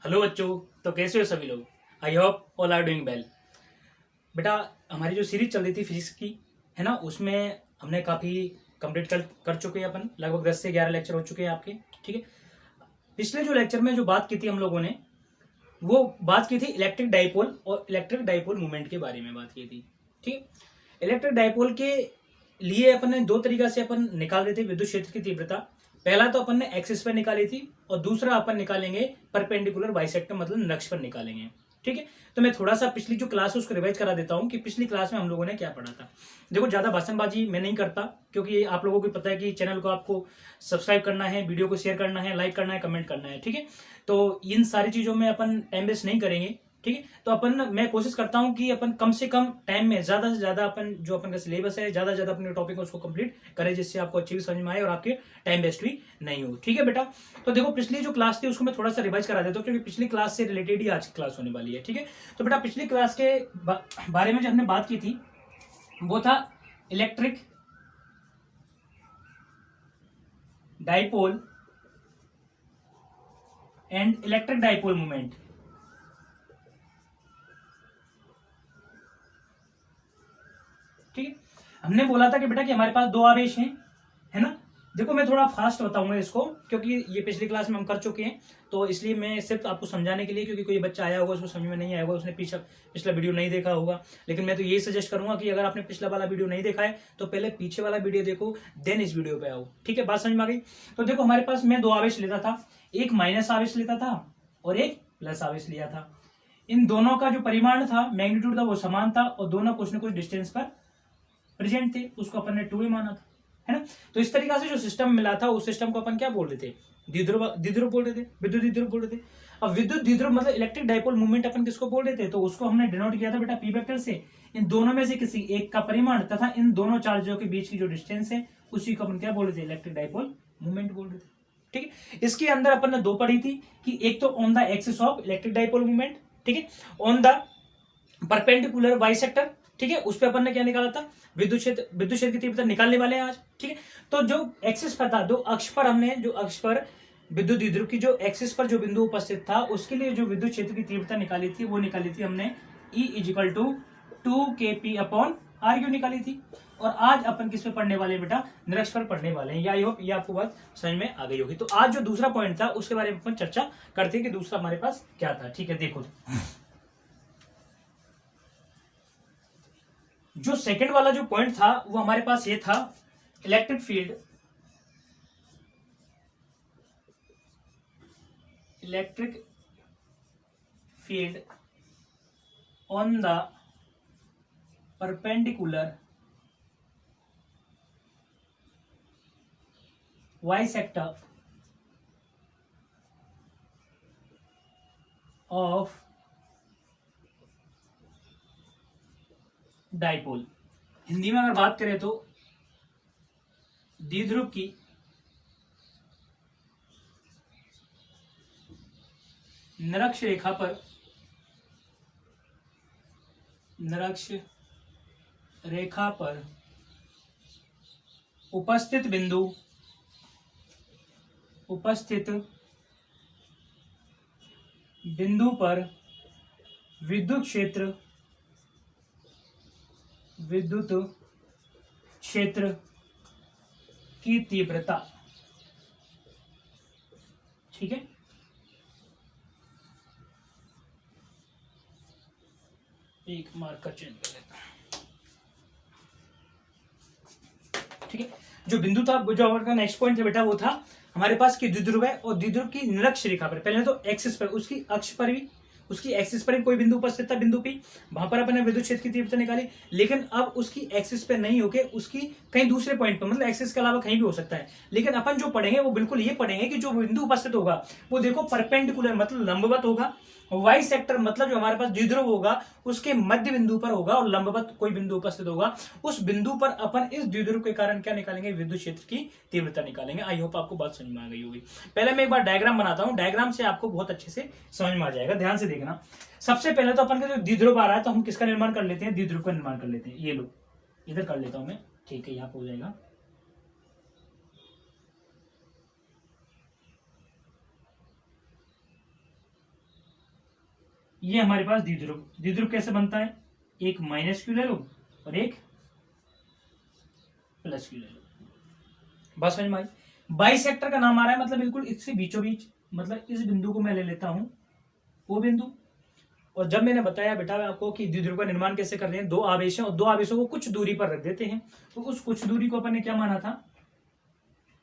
Hello बच्चों। तो कैसे हो सभी लोग? I hope all are doing well. बेटा, हमारी जो सीरीज चल रही थी फिजिक्स की, है ना, उसमें हमने काफ़ी कंप्लीट कर चुके हैं। अपन लगभग 10 से 11 लेक्चर हो चुके हैं आपके। ठीक है। पिछले जो लेक्चर में जो बात की थी हम लोगों ने, वो बात की थी इलेक्ट्रिक डाइपोल और इलेक्ट्रिक डाइपोल मूवमेंट के बारे में बात की थी। ठीक है। इलेक्ट्रिक डाइपोल के लिए अपन ने दो तरीका से अपन निकाल रहे थे विद्युत क्षेत्र की तीव्रता। पहला तो अपन ने एक्सिस पर निकाली थी और दूसरा अपन निकालेंगे परपेंडिकुलर बाइसेक्टर, मतलब निरक्ष पर निकालेंगे। ठीक है। तो मैं थोड़ा सा पिछली जो क्लास है उसको रिवाइज करा देता हूँ कि पिछली क्लास में हम लोगों ने क्या पढ़ा था। देखो, ज्यादा भाषणबाजी मैं नहीं करता, क्योंकि आप लोगों को पता है कि चैनल को आपको सब्सक्राइब करना है, वीडियो को शेयर करना है, लाइक करना है, कमेंट करना है। ठीक है। तो इन सारी चीजों में अपन टाइम वेस्ट नहीं करेंगे। ठीक है। तो मैं कोशिश करता हूं कि अपन कम से कम टाइम में ज्यादा से ज्यादा अपन जो अपन का सिलेबस है, ज्यादा से ज्यादा अपने टॉपिक है उसको कंप्लीट करें, जिससे आपको अच्छी भी समझ में आए और आपके टाइम वेस्ट भी नहीं हो। ठीक है बेटा। तो देखो, पिछली जो क्लास थी उसको मैं थोड़ा सा रिवाइज करा देता हूँ, क्योंकि पिछली क्लास से रिलेटेड ही आज की क्लास होने वाली है। ठीक है। तो बेटा, पिछली क्लास के बारे में जो हमने बात की थी वो था electric dipole and electric dipole movement. ठीक है। हमने बोला था कि बेटा कि हमारे पास दो आवेश हैं, है ना। देखो, मैं थोड़ा फास्ट बताऊंगा इसको, क्योंकि ये पिछली क्लास में हम कर चुके हैं। तो इसलिए मैं सिर्फ आपको समझाने के लिए, क्योंकि कोई बच्चा आया होगा उसको समझ में नहीं आया होगा, उसने पिछला वीडियो नहीं देखा होगा। लेकिन मैं तो यही सजेस्ट करूंगा कि अगर आपने पिछला वाला वीडियो नहीं देखा है तो पहले पीछे वाला वीडियो देखो, देन इस वीडियो पे आओ। ठीक है, बात समझ में आ गई? तो देखो, हमारे पास मैं दो आवेश लेता था, एक माइनस आवेश लेता था और एक प्लस आवेश लिया था। इन दोनों का जो परिमाण था, मैग्नीट्यूड था, वो समान था और दोनों कुछ न कुछ डिस्टेंस पर प्रेजेंट थे। उसको अपन ने 2a माना था, है ना। तो इस तरीका से जो सिस्टम मिला था उस सिस्टम को अपन क्या बोल रहे थे? द्विध्रुव बोल रहे थे, विद्युत द्विध्रुव बोल रहे थे। अब विद्युत द्विध्रुव मतलब इलेक्ट्रिक डाइपोल मूवमेंट अपन किसको बोल रहे थे? तो उसको हमने डिनोट किया था बेटा पी वेक्टर से। इन दोनों में से किसी एक का परिमाण तथा इन दोनों चार्जों के बीच की जो डिस्टेंस है उसी को अपन क्या बोल रहे थे? इलेक्ट्रिक डाइपोल मूवमेंट बोल रहे थे। ठीक है। इसके अंदर अपन ने दो पढ़ी थी कि एक तो on the axis of electric dipole movement, ठीक है, ऑन द परपेंडिकुलर बाइसेक्टर। ठीक है, उस पर अपन ने क्या निकाला था? विद्युत क्षेत्र की तीव्रता निकालने वाले हैं आज। ठीक है। तो जो एक्सिस पर था, दो अक्ष पर, हमने जो अक्ष पर विद्युत द्विध्रुव की जो एक्सिस पर जो बिंदु उपस्थित था उसके लिए जो विद्युत क्षेत्र की तीव्रता निकाली थी वो निकाली थी हमने E is equal to 2kp upon R Q निकाली थी। और आज अपन किस पे पढ़ने वाले हैं बेटा? निरक्ष पर पढ़ने वाले हैं। या आई होप ये आपको बात समझ में आ गई होगी। तो आज जो दूसरा पॉइंट था उसके बारे में अपन चर्चा करते हैं कि दूसरा हमारे पास क्या था। ठीक है, देखो, जो सेकंड वाला जो पॉइंट था वो हमारे पास ये था, electric field, electric field on the perpendicular bisector of dipole. Hindi में अगर बात करें तो द्विध्रुव की निरक्ष रेखा पर, निरक्ष रेखा पर उपस्थित बिंदु, उपस्थित बिंदु पर विद्युत क्षेत्र, विद्युत क्षेत्र की तीव्रता। ठीक है। एक मार्कर चेंज कर लेता हूं। ठीक है। जो बिंदु था, जो हमारा नेक्स्ट पॉइंट था बेटा, वो था हमारे पास कि द्विध्रुव है और द्विध्रुव की निरक्ष रेखा पर, पहले तो एक्सिस पर, उसकी अक्ष पर भी, उसकी एक्सिस पर भी कोई बिंदु उपस्थित था, बिंदु पी, वहां पर अपन ने विद्युत क्षेत्र की तीव्रता निकाली। लेकिन अब उसकी एक्सिस पे नहीं होके उसकी कहीं दूसरे पॉइंट पर, मतलब एक्सिस के अलावा कहीं भी हो सकता है। लेकिन अपन जो पढ़ेंगे वो बिल्कुल ये पढ़ेंगे कि जो बिंदु उपस्थित होगा वो देखो परपेंडिकुलर मतलब लंबवत होगा, वाई सेक्टर मतलब जो हमारे पास द्विध्रुव होगा उसके मध्य बिंदु पर होगा और लंबवत कोई बिंदु उपस्थित होगा। उस बिंदु पर अपन इस द्विध्रुव के कारण क्या निकालेंगे? विद्युत क्षेत्र की तीव्रता निकालेंगे। आई होप आपको बात समझ में आ गई होगी। पहले मैं एक बार डायग्राम बनाता हूं, डायग्राम से आपको बहुत अच्छे से समझ में आ जाएगा। ध्यान से देखना। सबसे पहले तो अपन का जो द्विध्रुव आ रहा है तो हम किसका निर्माण कर लेते हैं? द्विध्रुव का निर्माण कर लेते हैं। ये लो, इधर कर लेता हूं मैं। ठीक है, यहां पर हो जाएगा। ये हमारे पास द्विध्रुव। द्विध्रुव कैसे बनता है, एक माइनस क्यू ले लो और एक प्लस क्यू ले लो। बस समझ में आई। बाइसेक्टर का नाम आ रहा है मतलब बिल्कुल इससे बीचों बीच, मतलब इस बिंदु को मैं ले लेता हूं वो बिंदु। और जब मैंने बताया बेटा आपको कि द्विध्रुव का निर्माण कैसे कर रहे हैं, दो आवेश हैं और दो आवेशों को कुछ दूरी पर रख देते हैं, तो उस कुछ दूरी को अपन ने क्या माना था,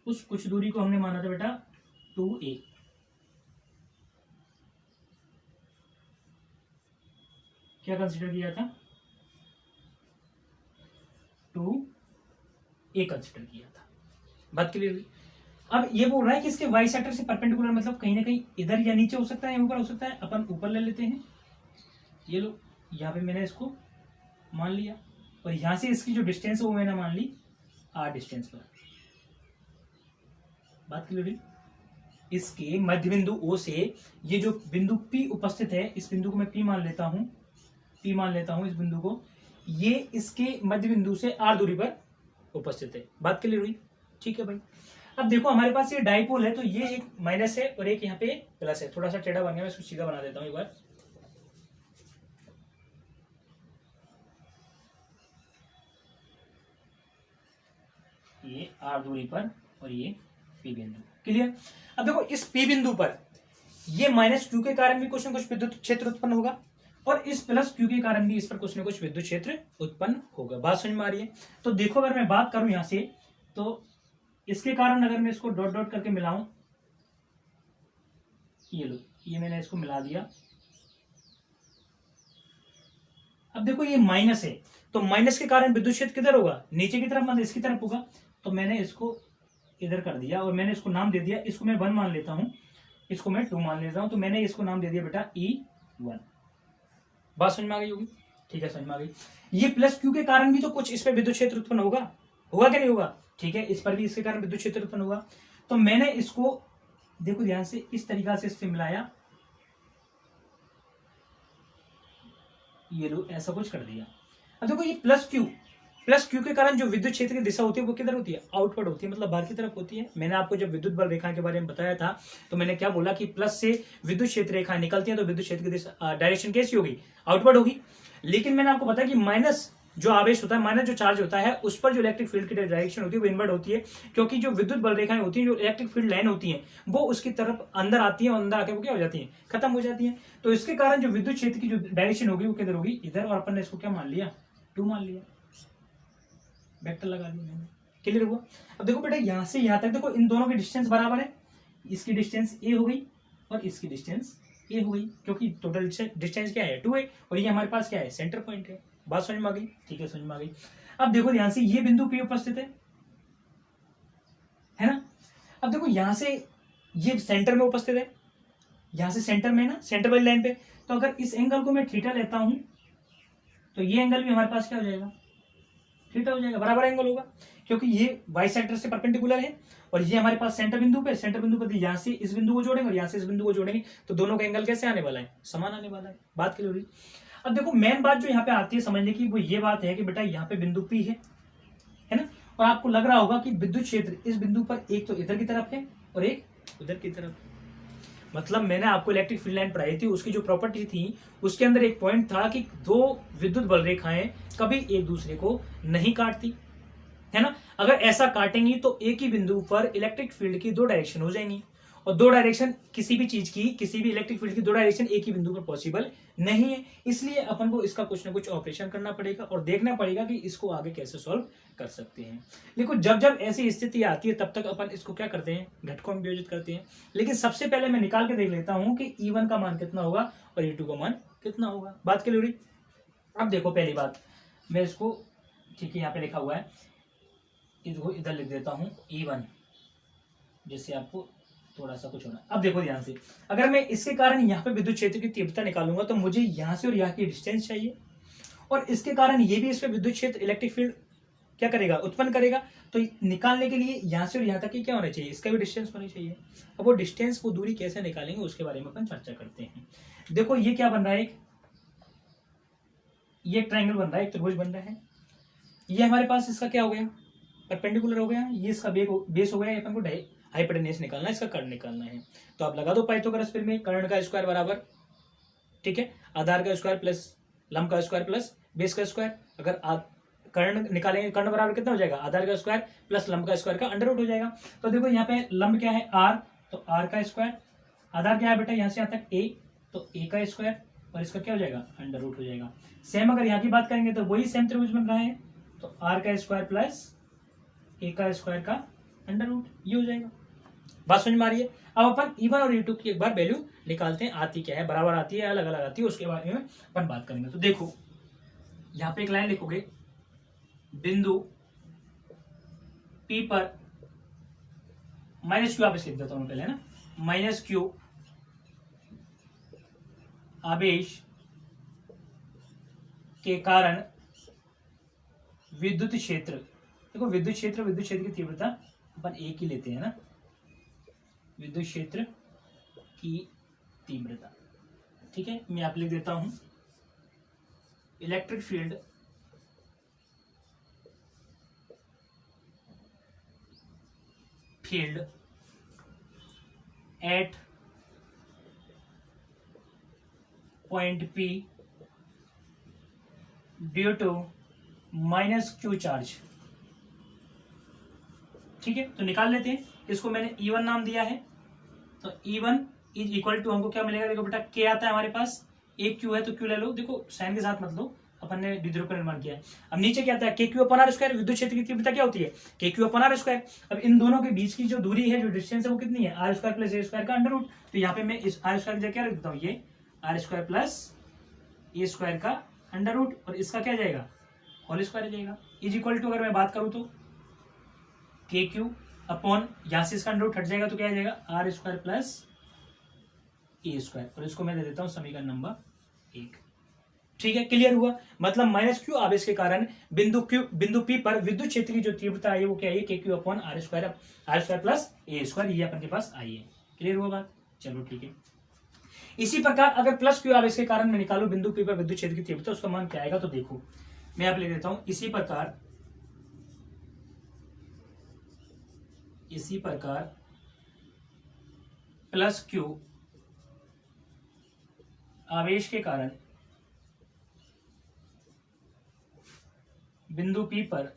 उस कुछ दूरी को हमने माना था बेटा 2a। क्या कंसीडर किया था, 2a कंसीडर किया था। बात क्लियर हुई। अब ये बोल रहा है कि इसके वाई सेक्टर से परपेंडिकुलर मतलब कहीं ना कहीं इधर या नीचे हो सकता है या ऊपर हो सकता है, अपन ऊपर ले लेते हैं। ये लो, यहाँ पे मैंने इसको मान लिया और यहां से इसकी जो डिस्टेंस है वो मैंने मान ली r डिस्टेंस पर। बात क्लियर हुई। इसके मध्य बिंदु O से ये जो बिंदु P उपस्थित है, इस बिंदु को मैं P मान लेता हूं, P मान लेता हूं इस बिंदु को, ये इसके मध्य बिंदु से r दूरी पर उपस्थित है। बात क्लियर हुई, ठीक है भाई। अब देखो हमारे पास ये डाइपोल है, तो ये एक माइनस है और एक यहाँ पे प्लस है। थोड़ा सा टेढ़ा बन गया, मैं इसको सीधा बना देता हूं एक बार। ये r दूरी पर और ये P बिंदु, क्लियर। अब देखो इस P बिंदु पर ये माइनस क्यू के कारण भी कुछ ना कुछ विद्युत क्षेत्र उत्पन्न होगा और इस प्लस क्यू के कारण भी इस पर कुछ ना कुछ विद्युत क्षेत्र उत्पन्न होगा। बात समझ में आ रही है। तो देखो अगर मैं बात करूं यहां से, तो इसके कारण अगर मैं इसको डॉट डॉट करके मिलाऊं, ये लो, ये मैंने इसको मिला दिया। अब देखो ये माइनस है, तो माइनस के कारण विद्युत क्षेत्र किधर होगा, नीचे की तरफ, मतलब इसकी तरफ होगा। तो मैंने इसको इधर कर दिया और मैंने इसको नाम दे दिया, इसको मैं 1 मान लेता हूं, इसको मैं 2 मान लेता हूं, तो मैंने इसको नाम दे दिया बेटा E1। बात समझ में आ गई होगी, ठीक है, समझ में आ गई। ये प्लस क्यू के कारण भी तो कुछ इस पे विद्युत क्षेत्र उत्पन्न होगा, होगा क्या नहीं होगा, ठीक है, इस पर भी इसके कारण विद्युत क्षेत्र उत्पन्न होगा। तो मैंने इसको देखो ध्यान से इस तरीका से इससे मिलाया, ये लो ऐसा कुछ कर दिया। अब देखो ये प्लस क्यू के कारण जो विद्युत क्षेत्र की दिशा होती है वो किधर होती है, आउटवर्ड होती है, मतलब बाहर की तरफ होती है। मैंने आपको जब विद्युत बल रेखा के बारे में बताया था तो मैंने क्या बोला कि प्लस से विद्युत क्षेत्र रेखाएं निकलती हैं तो विद्युत क्षेत्र की दिशा डायरेक्शन कैसी होगी, आउटवर्ड होगी। लेकिन मैंने आपको बताया कि माइनस जो आवेश होता है, माइनस जो चार्ज होता है, उस पर जो इलेक्ट्रिक फील्ड की डायरेक्शन होती है वो इनवर्ड होती है, क्योंकि जो विद्युत बल रेखाएं होती हैं, जो इलेक्ट्रिक फील्ड लाइन होती हैं, वो उसकी तरफ अंदर आती है और अंदर आके वो क्या हो जाती है, खत्म हो जाती है। तो इसके कारण जो विद्युत क्षेत्र की जो डायरेक्शन होगी वो किधर होगी, इधर, और अपन ने इसको क्या मान लिया, 2 मान लिया, वेक्टर लगा दिया मैंने, क्लियर हुआ। अब देखो बेटा यहां से यहां तक देखो इन दोनों की डिस्टेंस बराबर है, इसकी डिस्टेंस a हो गई और इसकी डिस्टेंस a हो गई, क्योंकि टोटल डिस्टेंस क्या है 2a और ये हमारे पास क्या है, सेंटर पॉइंट है। बात समझ में आ गई, ठीक है, समझ में आ गई। अब देखो ध्यान से ये बिंदु P उपस्थित है ना। अब देखो यहां से ये सेंटर में उपस्थित है, यहां से सेंटर में ना, सेंटर वाली लाइन पे। तो अगर इस एंगल को मैं थीटा लेता हूं तो ये एंगल भी हमारे पास क्या हो जाएगा, थीटा हो जाएगा, बराबर एंगल होगा, क्योंकि ये वाई सेक्टर से परपेंडिकुलर है और ये हमारे पास सेंटर बिंदु पे, सेंटर बिंदु पर यहां से इस बिंदु को जोड़ेंगे और यहां से इस बिंदु को जोड़ेंगे, तो दोनों का एंगल कैसे आने वाला है, समान आने वाला है। बात क्लियर हुई। अब देखो मेन बात जो यहाँ पे आती है समझने की, वो ये बात है कि बेटा यहाँ पे बिंदु P है ना, और आपको लग रहा होगा कि विद्युत क्षेत्र इस बिंदु पर एक तो इधर की तरफ है और एक उधर की तरफ। मतलब मैंने आपको इलेक्ट्रिक फील्ड लाइन पढ़ाई थी, उसकी जो प्रॉपर्टी थी उसके अंदर एक पॉइंट था कि दो विद्युत बल रेखाएं कभी एक दूसरे को नहीं काटती, है ना। अगर ऐसा काटेंगी तो एक ही बिंदु पर इलेक्ट्रिक फील्ड की 2 डायरेक्शन हो जाएंगी, और 2 डायरेक्शन किसी भी चीज की, किसी भी इलेक्ट्रिक फील्ड की 2 डायरेक्शन एक ही बिंदु पर पॉसिबल नहीं है। इसलिए अपन को इसका कुछ ना कुछ ऑपरेशन करना पड़ेगा और देखना पड़ेगा कि इसको आगे कैसे सॉल्व कर सकते हैं। देखो जब जब ऐसी स्थिति आती है तब तक अपन इसको क्या करते हैं, घटकों में विभाजित करते हैं। लेकिन सबसे पहले मैं निकाल के देख लेता हूं कि E1 का मान कितना होगा और E2 का मान कितना होगा। बात क्लियर हुई। अब देखो पहली बात, मैं इसको ठीक है यहाँ पे लिखा हुआ है, इसको इधर लिख देता हूं E1, जिससे आपको थोड़ा सा कुछ होना। अब देखो ध्यान से, अगर मैं इसके कारण यहाँ पे विद्युत क्षेत्र की तीव्रता निकालूंगा तो मुझे यहाँ से और यहाँ की डिस्टेंस चाहिए, और इसके कारण ये भी इस पे विद्युत क्षेत्र इलेक्ट्रिक फील्ड क्या करेगा, उत्पन्न करेगा। तो निकालने के लिए यहाँ से और यहाँ तक की क्या होना चाहिए, इसका भी डिस्टेंस होनी चाहिए। अब वो डिस्टेंस, वो दूरी कैसे निकालेंगे उसके बारे में अपन चर्चा करते हैं। देखो ये क्या बन रहा है, ये ट्राइंगल बन रहा है, एक त्रिभुज बन रहा है। ये हमारे पास इसका क्या हो गया, परपेंडिकुलर हो गया, ये इसका बेस हो गया। अपन को हाइपोटेन्यूस निकालना है, इसका कर्ण निकालना है। तो आप लगा दो पाइथागोरस में, कर्ण का स्क्वायर बराबर ठीक है, आधार का स्क्वायर प्लस लंब का स्क्वायर प्लस बेस का स्क्वायर। अगर कर्ण निकालेंगे, कर्ण बराबर कितना हो जाएगा, आधार का स्क्वायर प्लस लंब का स्क्वायर का अंडर रूट हो जाएगा। तो देखो यहाँ पे लंब क्या है आर, तो आर का स्क्वायर, आधार क्या है बेटा यहाँ से यहाँ तक ए, तो ए का स्क्वायर और इसका क्या हो जाएगा अंडर रूट हो जाएगा। सेम अगर यहाँ की बात करेंगे तो वही सेम त्रिभुज बन रहा है, तो आर का स्क्वायर प्लस ए का स्क्वायर का अंडर रूट, ये हो जाएगा। बात समझ में आ रही है। अब अपन E1 और E2 की एक बार वैल्यू निकालते हैं, आती क्या है, बराबर आती है अलग अलग आती है, उसके बारे में अपन बात करेंगे। तो देखो यहाँ पे एक लाइन लिखोगे, बिंदु P पर माइनस क्यू, आप इसे लिख देता हूं पहले ना, माइनस क्यू आवेश के कारण विद्युत क्षेत्र, देखो विद्युत क्षेत्र की तीव्रता अपन एक ही लेते हैं ना, विद्युत क्षेत्र की तीव्रता, ठीक है। मैं आप लिख देता हूं electric field at point P due to minus Q charge, ठीक है। तो निकाल लेते हैं इसको, मैंने E1 नाम दिया है, तो E1 इज इक्वल टू हमको क्या मिलेगा, देखो बेटा K आता है हमारे पास, एक Q है तो Q ले लो, देखो साइन के साथ मत लो, अपन ने विद्युत का निर्माण किया है। अब नीचे क्या आता है KQ अपॉन आर स्क्वायर, विद्युत क्षेत्र की तीव्रता क्या होती है KQ अपॉन आर स्क्वायर। अब इन दोनों के बीच की जो दूरी है, जो डिस्टेंस है वो कितनी है, R square plus A square का अंडर रूट। तो यहाँ पे मैं इस आर स्क्वायर की जगह क्या रख देता हूँ, ये R square plus A square का अंडर रूट, और इसका क्या जाएगा होल स्क्वायर आ जाएगा, इज इक्वल टू अगर मैं बात करूं तो KQ अपॉन यहाँ से इसका अंडर रूट हट जाएगा तो क्या आ जाएगा R square plus A square, और इसको मैं दे देता हूं समीकरण नंबर 1, ठीक है। क्लियर हुआ, मतलब माइनस क्यू आवेश के कारण बिंदु P पर विद्युत क्षेत्र की जो तीव्रता है वो क्या है KQ upon R square plus A square, ये अपन के पास आई है। क्लियर हुआ बात, चलो ठीक है। इसी प्रकार अगर प्लस क्यू आवेश के कारण मैं निकालू बिंदु P पर विद्युत क्षेत्र की तीव्रता, उसका मान क्या आएगा, तो देखो मैं आप लिख देता हूं इसी प्रकार प्लस क्यू आवेश के कारण बिंदु P पर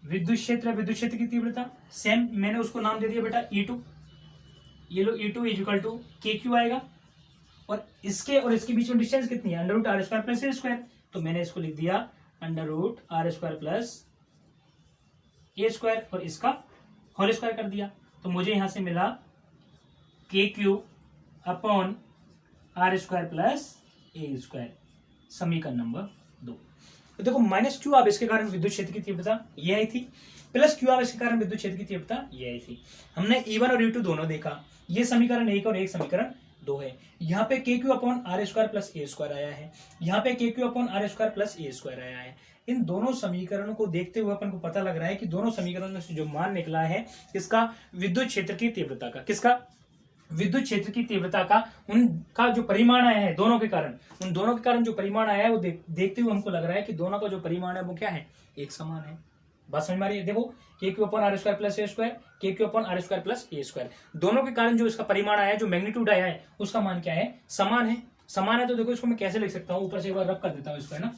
विद्युत क्षेत्र की तीव्रता, सेम मैंने उसको नाम दे दिया बेटा E2, ये लो E2 is equal to KQ आएगा, और इसके और इसके बीच में डिस्टेंस कितनी है, under root R square plus A square, तो मैंने इसको लिख दिया under root R square plus A square, और इसका होल स्क्वायर कर दिया, तो मुझे यहां से मिला KQ upon R square plus A square, समीकरण नंबर 2। तो देखो माइनस क्यू आवेश के कारण विद्युत क्षेत्र की तीव्रता ये आई थी, प्लस क्यू आवेश के कारण विद्युत क्षेत्र की तीव्रता ये आई थी। हमने E1 और E2 दोनों देखा, ये समीकरण 1 और एक समीकरण 2 है। यहाँ पे KQ upon R square plus A square आया है, यहाँ पे KQ upon R square plus A square आया है। इन दोनों समीकरणों को देखते हुए अपन को पता लग रहा है कि दोनों समीकरणों से जो मान निकला है किसका, विद्युत क्षेत्र की तीव्रता का, किसका विद्युत क्षेत्र की तीव्रता का, उनका जो परिमाण आया है दोनों के कारण, उन दोनों के कारण जो परिमाण आया है वो देखते हुए हमको लग रहा है कि दोनों का जो परिमाण है वो क्या है, एक समान है। बात समझ में आ रही है, देखो KQ upon R square plus A square, KQ upon R square plus A square, दोनों के कारण जो इसका परिमाण आया है, जो मैग्नीट्यूड आया है, उसका मान क्या है, समान है। समान है तो देखो इसको मैं कैसे लिख सकता हूं, ऊपर से एक बार रब कर देता हूं इसको, है ना।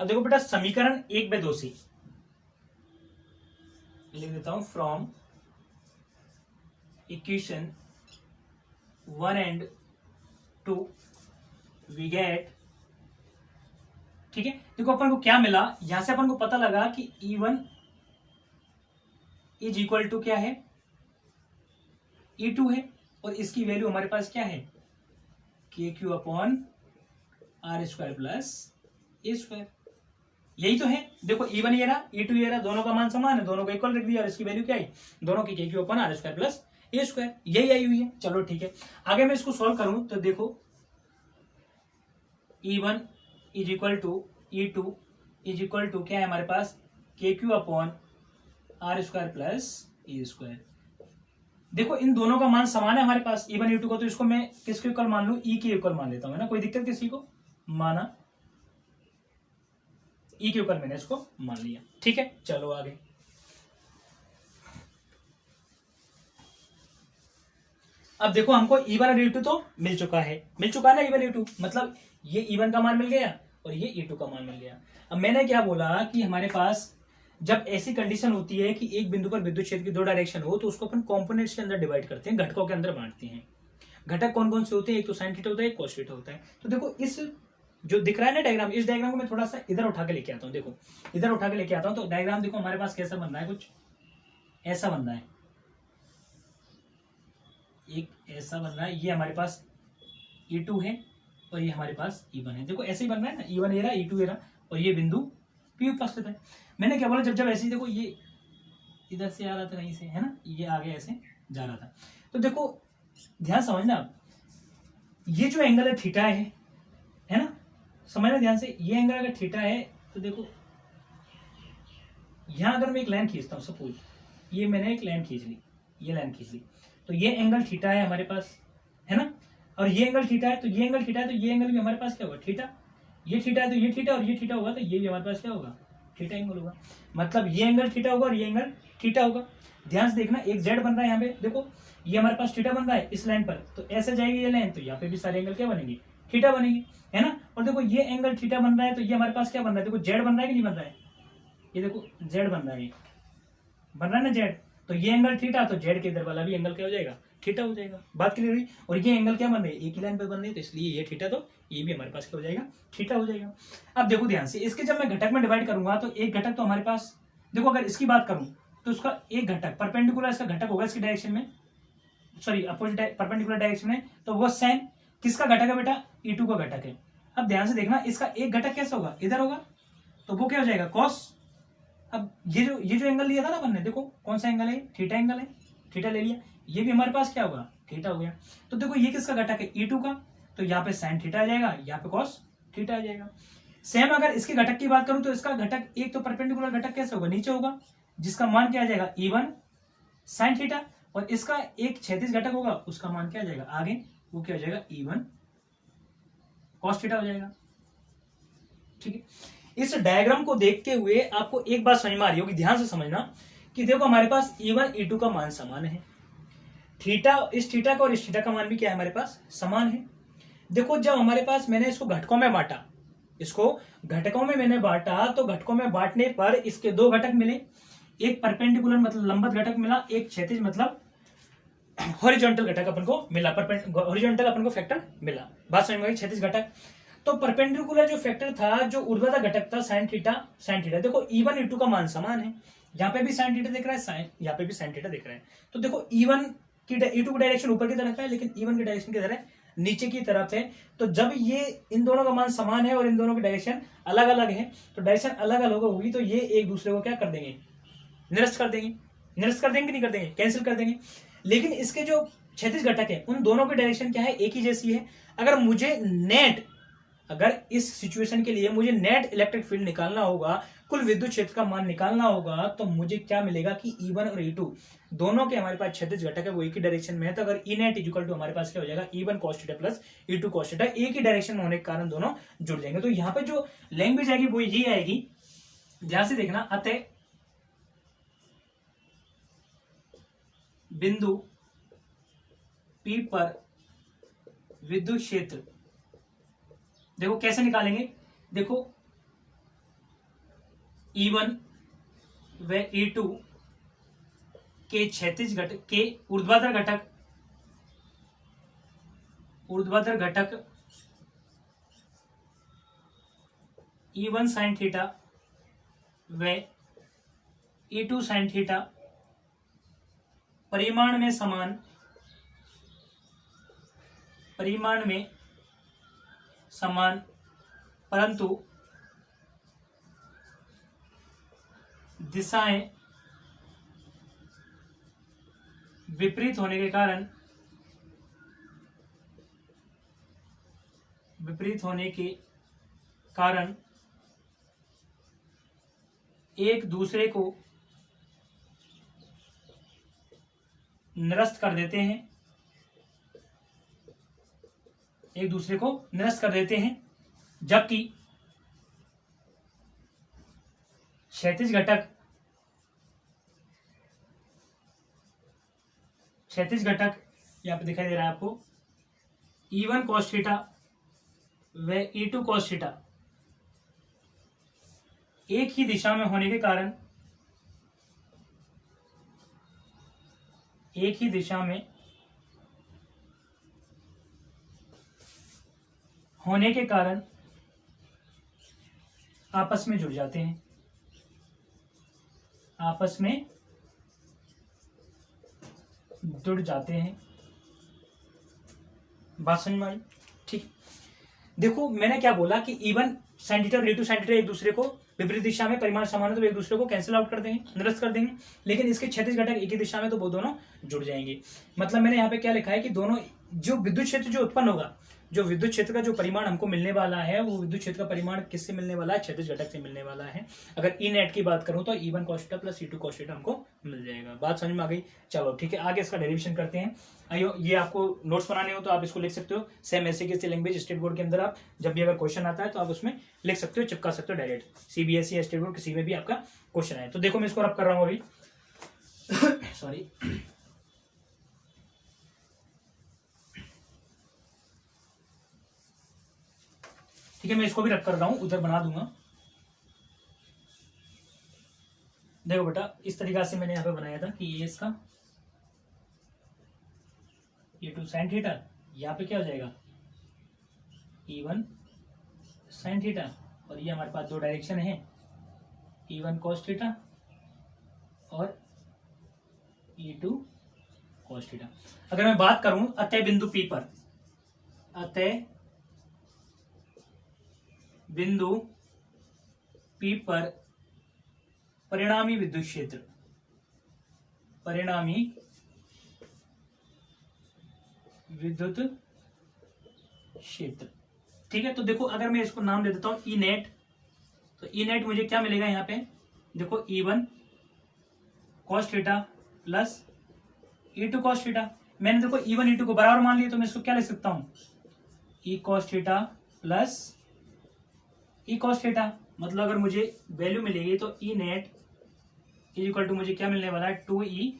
अब देखो बेटा समीकरण 1/2 से लिख देता हूं, from equation 1 and 2 we get, ठीक है। देखो अपन को क्या मिला, यहां से अपन को पता लगा कि E1 इज इक्वल टू क्या है, E2 है, और इसकी वैल्यू हमारे पास क्या है KQ upon R square plus A square, यही तो है। देखो E1 ये रहा, E2 ये रहा, दोनों का मान समान है, दोनों को इक्वल रख दिया, और इसकी वैल्यू क्या है, दोनों की KQ upon R square plus A square, यही आई हुई है। चलो ठीक है, आगे मैं इसको सॉल्व करूं तो देखो E1 is equal to E2 is equal to क्या है हमारे पास, KQ upon R square plus A square, देखो इन दोनों का मान समान है हमारे पास E1 E2 का, तो इसको मैं किसके इक्वल मान लू, E के इक्वल मान लेता हूं, है ना, कोई दिक्कत किसी को, माना E के इक्वल मैंने इसको मान लिया। ठीक है, चलो आगे। अब देखो हमको E1 और E2 तो मिल चुका है ना, E1 E2 मतलब ये E1 का मान मिल गया और ये E2 का मान मिल गया। अब मैंने क्या बोला कि हमारे पास जब ऐसी कंडीशन होती है कि एक बिंदु पर विद्युत क्षेत्र की दो डायरेक्शन हो, तो उसको अपन कंपोनेंट्स के अंदर डिवाइड करते हैं, घटकों के अंदर बांटते हैं। घटक कौन कौन से होते हैं, एक तो साइन थीटा होता है, एक कॉस थीटा होता है। तो देखो इस जो दिख रहा है ना डायग्राम, इस डायग्राम को मैं थोड़ा सा इधर उठा के लेके आता हूँ। देखो इधर उठा के लेके आता हूँ, तो डायग्राम देखो हमारे पास कैसा बन रहा है, कुछ ऐसा बन रहा है, एक ऐसा बन रहा है। ये हमारे पास E2 है और ये हमारे पास E1 है। देखो ऐसे ही बन रहा है ना, E1 ये रहा, E2 ये रहा, और ये बिंदु P उपस्थित है। मैंने क्या बोला, जब ऐसे ही देखो ये इधर से आ रहा था कहीं से, है ना, ये आगे ऐसे जा रहा था। तो देखो ध्यान समझना आप, ये जो एंगल है थीटा है ना, समझना ध्यान से, ये एंगल अगर थीटा है तो देखो यहां अगर मैं एक लाइन खींचता हूं, सपोज ये मैंने एक लाइन खींच ली, ये लाइन खींच ली, तो ये एंगल थीटा है हमारे पास, है ना, और ये एंगल थीटा है, तो ये एंगल थीटा है, तो ये एंगल भी हमारे पास क्या होगा, थीटा। ये थीटा है तो ये थीटा, और ये थीटा होगा तो ये भी हमारे पास क्या होगा, थीटा एंगल होगा। मतलब ये एंगल थीटा होगा और ये एंगल थीटा होगा। ध्यान से देखना, एक जेड बन रहा है यहाँ पे, देखो ये हमारे पास थीटा बन रहा है इस लाइन पर, तो ऐसे जाएगी ये लाइन, तो यहाँ पे भी सारे एंगल क्या बनेंगे, थीटा बनेंगे, है ना। और देखो ये एंगल थीटा बन रहा है, तो ये हमारे पास क्या बन रहा है, देखो जेड बन रहा है कि नहीं बन रहा है, ये देखो जेड बन रहा है, बन रहा है ना जेड, तो ये एंगल थीटा, तो जेड के इधर वाला भी एंगल क्या हो जाएगा, थीटा हो जाएगा। बात क्लियर हुई। और ये एंगल क्या बन रही है, एक ही लाइन पे बन रही है, तो इसलिए ये थीटा, तो ये भी हमारे पास क्या हो जाएगा, थीटा हो जाएगा। अब देखो ध्यान से, इसके जब मैं घटक में डिवाइड करूंगा, तो एक घटक तो हमारे पास, देखो अगर इसकी बात करूं तो उसका एक घटक परपेंडिकुलर इसका घटक होगा इसकी डायरेक्शन में, सॉरी अपोजिट परपेंडिकुलर डायरेक्शन में, तो वो साइन किसका घटक है बेटा, E2 का घटक है। अब ध्यान से देखना, इसका एक घटक कैसा होगा, इधर होगा, तो वो क्या हो जाएगा, कॉस। अब ये जो एंगल लिया था ना अपन ने, देखो कौन सा एंगल है, थीटा एंगल है, थीटा ले लिया, ये भी हमारे पास क्या होगा, थीटा हो गया। तो देखो ये किसका घटक है, E2 का, तो यहाँ पे साइन थीटा आ जाएगा, यहाँ पे कॉस थीटा आ जाएगा। सेम अगर इसके घटक की बात करूं, तो इसका घटक एक तो परपेंडिकुलर घटक कैसे होगा, नीचे होगा, जिसका मान क्या आ जाएगा, E1 साइन थीटा, और इसका एक क्षैतिज घटक होगा, उसका मान क्या आ जाएगा आगे, वो क्या हो जाएगा, E1 कॉस थीटा हो जाएगा। ठीक है, इस डायग्राम को देखते हुए आपको एक बात समझ में आ रही होगी, ध्यान से समझना, कि देखो हमारे पास E1 E2 का मान समान है, थीटा, इस थीटा का और इस थीटा का मान भी क्या है हमारे पास, समान है। देखो जब हमारे पास, मैंने इसको घटकों में बांटा, इसको घटकों में मैंने बांटा, तो घटकों में बांटने पर इसके दो घटक मिले, एक परपेंडिकुलर मतलब लंबवत घटक मिला, एक क्षैतिज मतलब हॉरिजॉन्टल घटक अपन को मिला, हॉरिजॉन्टल अपन को फैक्टर मिला। बात समझ में आई, क्षैतिज घटक। तो परपेंडिकुलर जो फैक्टर था, जो ऊर्ध्वाधर घटक था साइन थीटा, देखो E1 E2 का मान समान है, यहाँ पे भी साइन थीटा दिख रहा है, साइन यहाँ पे भी साइन थीटा दिख रहा है। तो देखो E1 की E2 की डायरेक्शन ऊपर की तरफ है, लेकिन E1 की डायरेक्शन किधर है, नीचे की तरफ है। तो जब ये इन दोनों का मान समान है और इन दोनों की डायरेक्शन अलग अलग है, तो डायरेक्शन अलग अलग होगी, तो ये एक दूसरे को क्या कर देंगे, निरस्त कर देंगे, नहीं कर देंगे, कैंसिल कर देंगे। लेकिन इसके जो क्षैतिज घटक है, उन दोनों की डायरेक्शन क्या है, एक ही जैसी है। अगर मुझे नेट, अगर इस सिचुएशन के लिए मुझे नेट इलेक्ट्रिक फील्ड निकालना होगा, कुल विद्युत क्षेत्र का मान निकालना होगा, तो मुझे क्या मिलेगा कि E1 और E2 दोनों के हमारे पास क्षैतिज घटक है, वो एक ही डायरेक्शन में है। तो अगर E नेट इक्वल टू हमारे पास क्या हो जाएगा, E1 cos theta plus E2 cos theta, एक ही डायरेक्शन में होने के कारण दोनों जुड़ जाएंगे। तो यहाँ पे जो लैंग्वेज आएगी वो ये आएगी, ध्यान से देखना, अतः बिंदु P पर विद्युत क्षेत्र, देखो कैसे निकालेंगे, देखो E1 व E2 के क्षैतिज घटक के ऊर्ध्वाधर घटक E1 साइन थीटा व E2 साइन थीटा परिमाण में समान, परंतु दिशाएं विपरीत होने के कारण एक दूसरे को निरस्त कर देते हैं, एक दूसरे को निरस्त कर देते हैं, जबकि क्षैतिज घटक यहाँ पे दिखाई दे रहा है आपको, E1 cos थीटा व E2 cos थीटा एक ही दिशा में होने के कारण, एक ही दिशा में होने के कारण आपस में जुड़ जाते हैं, आपस में जुड़ जाते हैं। बात समझ में आई? ठीक। देखो मैंने क्या बोला कि E1 sin थीटा और E2 sin थीटा एक दूसरे को विपरीत दिशा में परिमाण समान है तो एक दूसरे को कैंसिल आउट कर देंगे, निरस्त कर देंगे, लेकिन इसके क्षैतिज घटक एक ही दिशा में तो वो दोनों जुड़ जाएंगे। मतलब मैंने यहाँ पे क्या लिखा है कि दोनों जो विद्युत क्षेत्र जो उत्पन्न होगा, जो विद्युत क्षेत्र का जो परिमाण हमको मिलने वाला है, वो विद्युत क्षेत्र का परिमाण किससे मिलने वाला है? क्षैतिज घटक से मिलने वाला है। अगर ई नेट की बात करूं तो E1 cos theta plus E2 cos theta हमको मिल जाएगा। बात समझ में आ गई? चलो ठीक है, आगे इसका डेरिवेशन करते हैं। आइयो, ये आपको नोट्स बनाने हो तो आप इसको लिख सकते हो, सेम ऐसे की लैंग्वेज स्टेट बोर्ड के अंदर आप जब भी अगर क्वेश्चन आता है तो आप उसमें लिख सकते हो, चिपका सकते हो डायरेक्ट, CBSE या स्टेट बोर्ड किसी में भी आपका क्वेश्चन है। तो देखो मैं इसको रब कर रहा हूँ अभी सॉरी। ठीक है, मैं इसको भी रख कर रहा हूं, उधर बना दूंगा। देखो बेटा, इस तरीका से मैंने यहां पे बनाया था कि ये इसका E2 sin थीटा, यहाँ पे क्या हो जाएगा E1 sin थीटा, और ये हमारे पास दो डायरेक्शन है, E1 cos थीटा और E2 cos थीटा। अगर मैं बात करूं अतः बिंदु P पर, अतः बिंदु P पर परिणामी विद्युत क्षेत्र, परिणामी विद्युत क्षेत्र, ठीक है। तो देखो अगर मैं इसको नाम दे देता हूं ई नेट, तो ई नेट मुझे क्या मिलेगा यहाँ पे, देखो E1 cos theta plus E2 cos theta. मैंने देखो E1 E2 को बराबर मान लिया, तो मैं इसको क्या लिख सकता हूं, E cos theta plus E cos theta. मतलब अगर मुझे वैल्यू मिलेगी तो E net is equal to मुझे क्या मिलने वाला है, 2E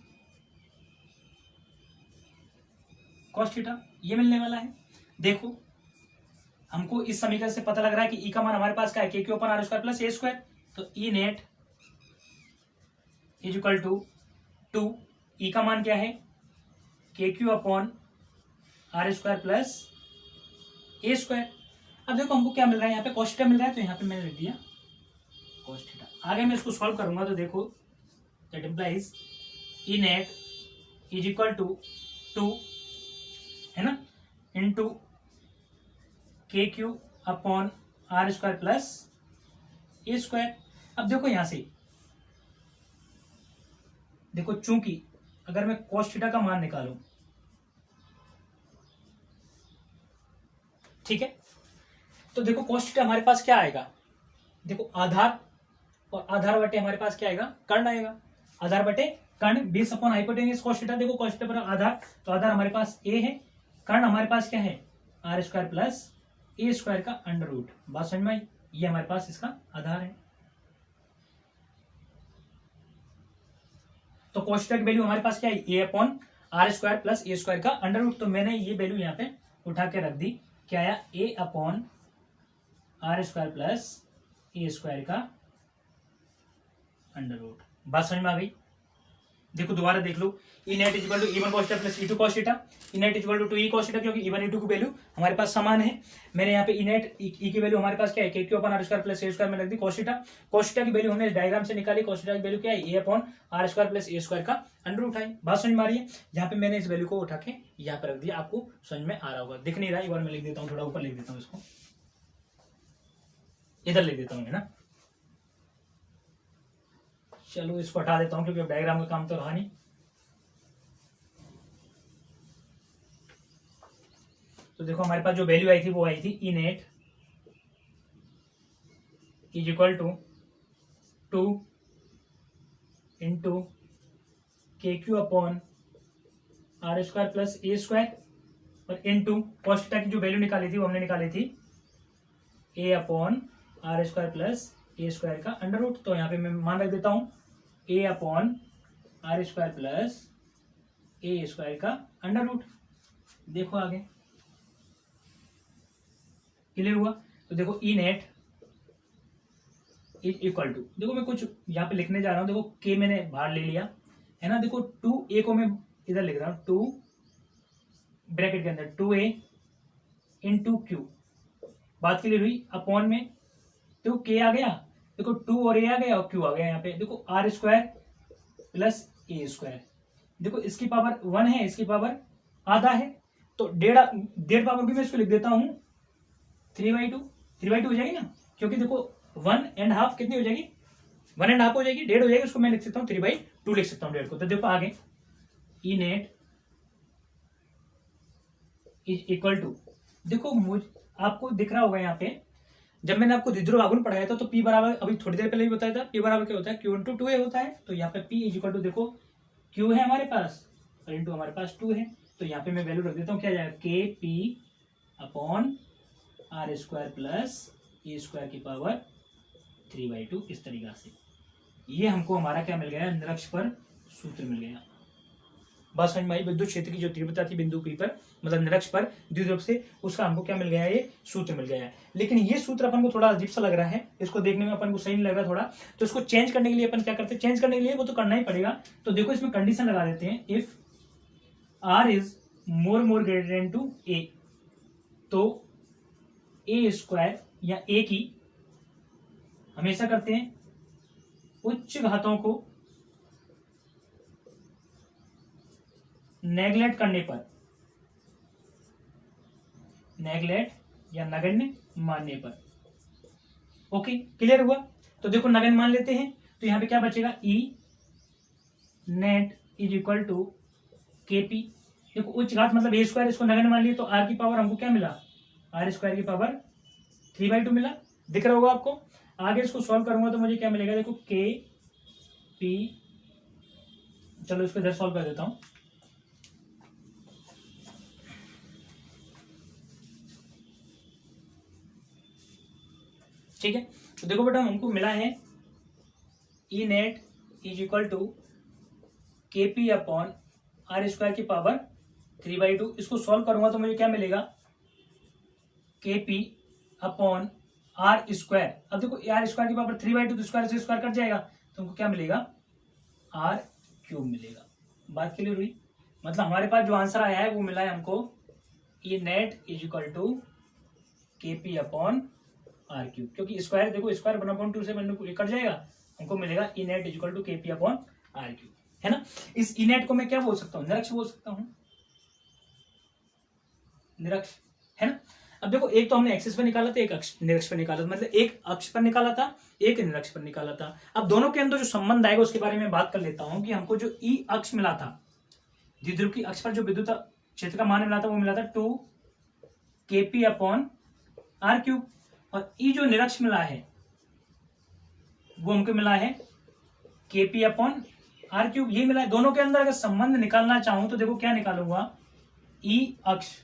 cos थीटा, ये मिलने वाला है। देखो हमको इस समीकरण से पता लग रहा है कि E का मान हमारे पास क्या है, KQ upon R square plus A square. तो E net is equal to 2, E का मान क्या है, KQ upon R square plus A square. अब देखो हमको क्या मिल रहा है, यहाँ पे cos थीटा मिल रहा है, तो यहाँ पे मैंने लिख दिया cos थीटा। आगे मैं इसको सॉल्व करूंगा तो देखो that implies E net is equal to 2 है ना, into KQ upon R square plus A square. अब देखो यहां से देखो, चूंकि अगर मैं cos थीटा का मान निकालूं, ठीक है, तो देखो cos थीटा हमारे पास क्या आएगा, देखो आधार, और आधार बटे हमारे पास क्या आएगा, कर्ण आएगा, आधार बटे कर्ण, base upon hypotenuse cos theta. देखो cos थीटा पर आधार, तो आधार हमारे पास A है, कर्ण हमारे पास क्या है, R square plus A square का अंडर रूट। बात समझ में आई? ये हमारे पास इसका आधार है। तो cos थीटा की वैल्यू हमारे पास क्या है, A upon R square plus A square का अंडर रूट। तो मैंने ये वैल्यू यहाँ पे उठा के रख दी, क्या आया, A upon R square plus A square का अंडर रूट। बात समझ में आ गई? देखो दोबारा देख लो, E net is equal to E1 cos theta plus E2 cos theta, E net is equal to 2E cos theta, क्योंकि E1 E2 की वैल्यू हमारे पास समान है। मैंने यहाँ पे ई नेट ई की वैल्यू हमारे पास क्या है, KQ upon R square plus A square में रख दी cos थीटा। cos थीटा की वैल्यू हमने डायग्राम से निकाली, cos थीटा की वैल्यू क्या है, A upon R square plus A square का अंडर रूट है। बात समझ में आ रही है? यहाँ पे मैंने इस वैल्यू को उठा के यहाँ पे रख दिया, आपको समझ में आ रहा होगा। दिख नहीं रहा, एक बार मैं लिख देता हूँ, थोड़ा ऊपर लिख देता हूँ, इसको इधर लिख देता हूँ, है ना। चलो इसको हटा देता हूँ, क्योंकि अब डायग्राम का काम तो रहा नहीं। तो देखो हमारे पास जो वैल्यू आई थी वो आई थी E net is equal to 2 into KQ upon R square plus A square और इनटू cos थीटा की जो वैल्यू निकाली थी वो हमने निकाली थी A upon R square plus A square का अंडर रूट। तो यहाँ पे मैं मान रख देता हूं A upon R square plus A square का अंडर रूट। देखो आगे क्लियर हुआ। तो देखो E net is equal to, देखो मैं कुछ यहाँ पे लिखने जा रहा हूं, देखो के मैंने बाहर ले लिया है ना। देखो 2a को मैं इधर लिख रहा हूं, 2 ब्रैकेट के अंदर 2a इंटू क्यू, बात क्लियर हुई। अपॉन में देखो के आ गया, देखो 2 और a आ गया और q आ गया। यहाँ पे देखो R square plus A square, देखो इसकी पावर 1 है, इसकी पावर आधा है, तो डेढ़ पावर की मैं इसको लिख देता हूं 3/2। 3/2 हो जाएगी ना, क्योंकि देखो 1.5 कितनी हो जाएगी, 1.5 हो जाएगी, 1.5 हो जाएगी, उसको मैं लिख सकता हूँ 3/2 लिख सकता हूँ 1.5 को। तो देखो आगे ई नेट इज इक्वल टू, देखो आपको दिख रहा होगा यहाँ पे, जब मैंने आपको द्विध्रुव आघूर्ण पढ़ाया था तो P बराबर, अभी थोड़ी देर पहले भी बताया था, P बराबर क्या होता है, Q इंटू 2a होता है। तो यहाँ पे P इज इक्वल टू, देखो Q है हमारे पास और इंटू हमारे पास 2 है, तो यहाँ पे मैं वैल्यू रख देता हूँ, क्या जाएगा K P upon R square plus A square की पावर 3/2। इस तरीका से ये हमको हमारा क्या मिल गया, निरक्ष पर सूत्र मिल गया। बात समझ में आई। विद्युत क्षेत्र की जो तीव्रता थी बिंदु P पर, मतलब निरक्ष पर द्विध्रुव से, उसका हमको क्या मिल गया है, ये सूत्र मिल गया है। लेकिन ये सूत्र अपन को थोड़ा अजीब सा लग रहा है, इसको देखने में अपन को सही नहीं लग रहा थोड़ा, तो इसको चेंज करने के लिए अपन क्या करते हैं, चेंज करने के लिए वो तो करना ही पड़ेगा। तो देखो इसमें कंडीशन लगा देते हैं, if R is more greater than two A, तो ए स्क्वायर या ए की हमेशा करते हैं उच्च घातों को नेगलेक्ट करने पर, नेगलेक्ट या नगण्य मानने पर। ओके क्लियर हुआ। तो देखो नगण्य मान लेते हैं, तो यहां पे क्या बचेगा, ई नेट इज इक्वल टू के पी। देखो उच्च घात मतलब ए स्क्वायर, इसको नगण्य मान लिया, तो आर की पावर हमको क्या मिला, आर स्क्वायर की पावर 3/2 मिला, दिख रहा होगा आपको। आगे इसको सॉल्व करूंगा तो मुझे क्या मिलेगा, देखो के पी, चलो इसको इधर सॉल्व कर देता हूं। ठीक है, तो देखो बेटा हमको मिला है ई नेट इज इक्वल टू के पी अपॉन आर स्क्वायर की पावर 3/2। इसको सॉल्व करूंगा तो मुझे क्या मिलेगा, के पी अपॉन आर स्क्वायर। अब देखो आर स्क्वायर की पावर 3/2, तो स्क्वायर से स्क्वायर कट जाएगा, तो हमको क्या मिलेगा, आर क्यूब मिलेगा। बात क्लियर हुई। मतलब हमारे पास जो आंसर आया है वो मिला है हमको ई नेट इज इक्वल टू के पी अपॉन आर क्यूब, क्योंकि स्क्वायर देखो स्क्वायर 1/2 से कट जाएगा, हमको मिलेगा ई नेट इज इक्वल टू के पी अपॉन आर क्यूब, है ना। इस ई नेट को मैं क्या बोल सकता हूँ, निरक्ष बोल सकता हूँ, निरक्ष, है ना। अब देखो एक तो हमने एक्सिस पर निकाला था, एक अक्ष निरक्ष पर निकाला था, मतलब एक अक्ष पर निकाला था, एक निरक्ष पर निकाला था। अब दोनों के अंदर जो संबंध आएगा उसके बारे में बात कर लेता हूं, कि हमको जो ई अक्ष मिला था, द्विध्रुव की अक्ष पर जो विद्युत क्षेत्र का मान मिला था, वो मिला था 2 kp अपॉन आर क्यूब, और ई जो निरक्ष मिला है वो हमको मिला है kp अपॉन आर क्यूब, ये मिला है। दोनों के अंदर अगर संबंध निकालना चाहूं तो देखो क्या निकालूंगा, ई अक्ष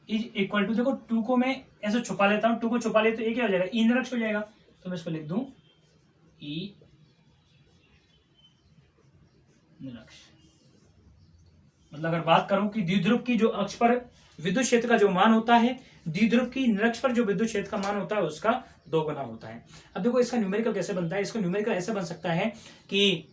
इज इक्वल टू, देखो 2 को मैं ऐसे छुपा लेता हूं, 2 को छुपा ले तो ये क्या हो जाएगा, ई निरक्ष हो जाएगा, तो मैं इसको लिख दूं ई निरक्ष। मतलब अगर बात करूं कि द्विध्रुव की जो अक्ष पर विद्युत क्षेत्र का जो मान होता है, द्विध्रुव की निरक्ष पर जो विद्युत क्षेत्र का मान होता है उसका 2 गुना होता है। अब देखो इसका न्यूमेरिकल कैसे बनता है, इसका न्यूमेरिकल ऐसे बन सकता है कि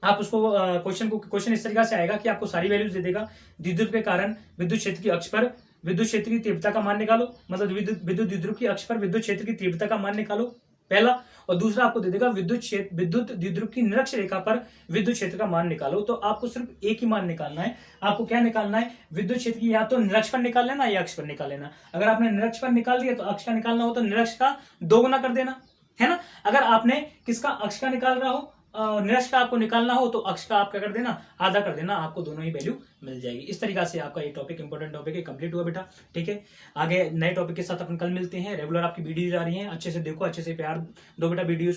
आप उसको क्वेश्चन इस तरीके से आएगा कि आपको सारी वैल्यूज दे देगा, द्विध्रुव के कारण विद्युत क्षेत्र की अक्ष पर विद्युत क्षेत्र की तीव्रता का मान निकालो, मतलब विद्युत द्विध्रुव की अक्ष पर विद्युत क्षेत्र की तीव्रता का मान निकालो, पहला। और दूसरा आपको दे देगा विद्युत द्विध्रुव की निरक्ष रेखा पर विद्युत क्षेत्र का मान निकालो। तो आपको सिर्फ एक ही मान निकालना है, आपको क्या निकालना है, विद्युत क्षेत्र की या तो निरक्ष पर निकाल लेना या अक्ष पर निकाल लेना। अगर आपने निरक्ष पर निकाल दिया तो अक्ष का निकालना हो तो निरक्ष का 2 गुना कर देना, है ना। अगर आपने किसका अक्ष का निकाल रहा हो, निरक्ष का आपको निकालना हो तो अक्ष का आप क्या कर देना, आधा कर देना, आपको दोनों ही वैल्यू मिल जाएगी। इस तरीका से आपका ये टॉपिक इंपॉर्टेंट टॉपिक है, कंप्लीट हुआ बेटा। ठीक है, आगे नए टॉपिक के साथ अपन कल मिलते हैं। रेगुलर आपकी वीडियोज आ रही हैं, अच्छे से देखो, अच्छे से प्यार दो बेटा वीडियोज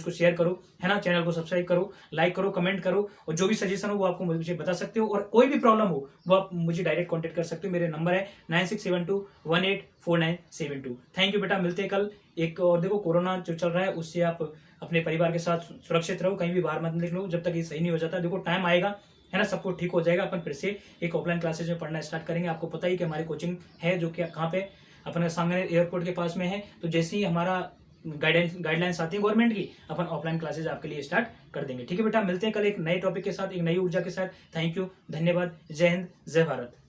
को शेयर करो, है ना, चैनल को सब्सक्राइब करो, लाइक करो, कमेंट करो, और जो भी सजेशन हो वो आपको मुझे बता सकते हो, और कोई भी प्रॉब्लम हो वो आप मुझे डायरेक्ट कॉन्टेक्ट कर सकते हो। मेरे नंबर है 9672184972। थैंक यू बेटा, मिलते हैं कल। एक और देखो, कोरोना जो चल रहा है उससे आप अपने परिवार के साथ सुरक्षित रहो, कहीं भी बाहर मत निकलो जब तक ये सही नहीं हो जाता। देखो टाइम आएगा, है ना, सब कुछ ठीक हो जाएगा। अपन फिर से एक ऑफलाइन क्लासेज में पढ़ना स्टार्ट करेंगे। आपको पता ही कि हमारी कोचिंग है जो कि कहाँ पे, अपने सामने एयरपोर्ट के पास में है। तो जैसे ही हमारा गाइडलाइंस आती है गवर्नमेंट की, अपन ऑफलाइन क्लासेज आपके लिए स्टार्ट कर देंगे। ठीक है बेटा, मिलते हैं कल एक नए टॉपिक के साथ, एक नई ऊर्जा के साथ। थैंक यू, धन्यवाद, जय हिंद, जय भारत।